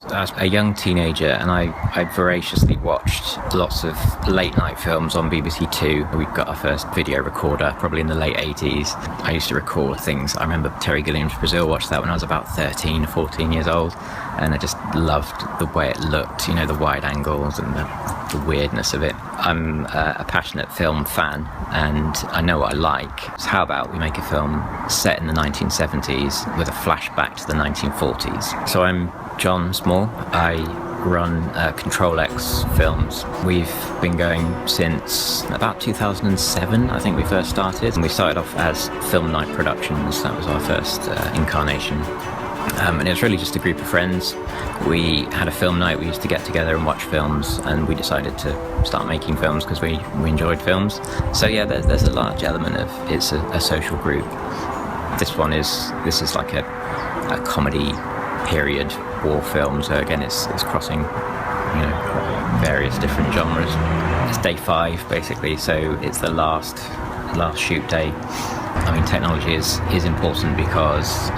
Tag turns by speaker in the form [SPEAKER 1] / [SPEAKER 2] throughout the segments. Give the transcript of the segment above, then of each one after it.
[SPEAKER 1] I was a young teenager and I voraciously watched lots of late night films on BBC Two. We got our first video recorder probably in the late 80s. I used to record things. I remember Terry Gilliam's Brazil, watched that when I was about 13, 14 years old, and I just loved the way it looked, you know, the wide angles and the weirdness of it. I'm a passionate film fan and I know what I like. So how about we make a film set in the 1970s with a flashback to the 1940s? So I'm Jon Small. I run ctrl-x films. We've been going since about 2007, I think we first started. And we started off as Film Night Productions. That was our first incarnation. And it was really just a group of friends. We had a film night. We used to get together and watch films, and we decided to start making films because we enjoyed films. So yeah, there's a large element of it's a social group. This is like a comedy period war film, so again it's crossing, you know, various different genres. It's day 5 basically, so it's the last shoot day. I mean, technology is important because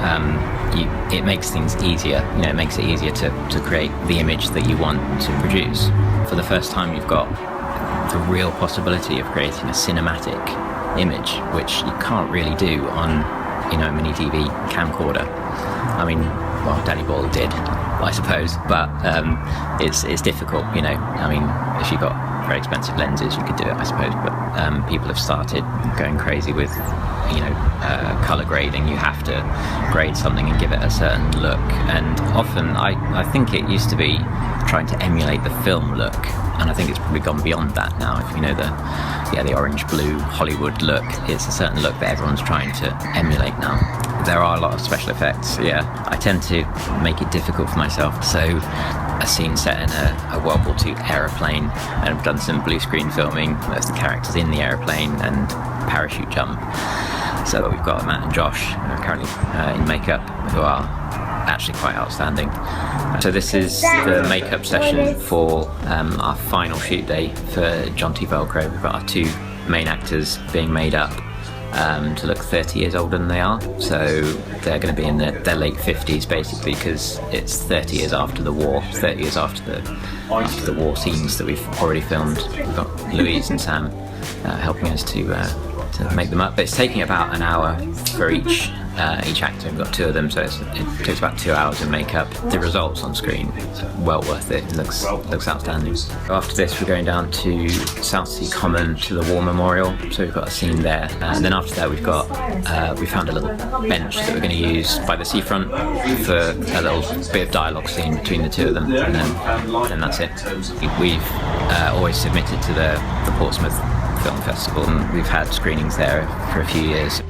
[SPEAKER 1] it makes things easier. You know, it makes it easier to create the image that you want to produce. For the first time, you've got the real possibility of creating a cinematic image, which you can't really do on, you know, a mini DV camcorder. I mean, well, Danny Boyle did, I suppose, but it's difficult, you know. I mean, if you've got very expensive lenses, you could do it, I suppose, but people have started going crazy with, you know, colour grading. You have to grade something and give it a certain look, and often I think it used to be trying to emulate the film look, and I think it's probably gone beyond that now. If you know the orange-blue Hollywood look, it's a certain look that everyone's trying to emulate now. There are a lot of special effects, yeah. I tend to make it difficult for myself, so a scene set in a World War II aeroplane, and I've done some blue screen filming of the characters in the aeroplane and parachute jump. So we've got Matt and Josh currently in makeup, who are actually quite outstanding. So this is the makeup session for our final shoot day for Jonty Velcro. We've got our 2 main actors being made up to look 30 years older than they are. So they're going to be in their late 50s basically, because it's 30 years after the war, 30 years after the war scenes that we've already filmed. We've got Louise and Sam helping us to make them up, but it's taking about an hour for each actor. We've got 2 of them, so it takes about 2 hours of makeup. The results on screen, well worth it. It looks outstanding. After this, we're going down to South Sea Common to the War Memorial, so we've got a scene there. And then after that, we found a little bench that we're going to use by the seafront for a little bit of dialogue scene between the 2 of them, and then that's it. We've always submitted to the Portsmouth Film Festival, and we've had screenings there for a few years.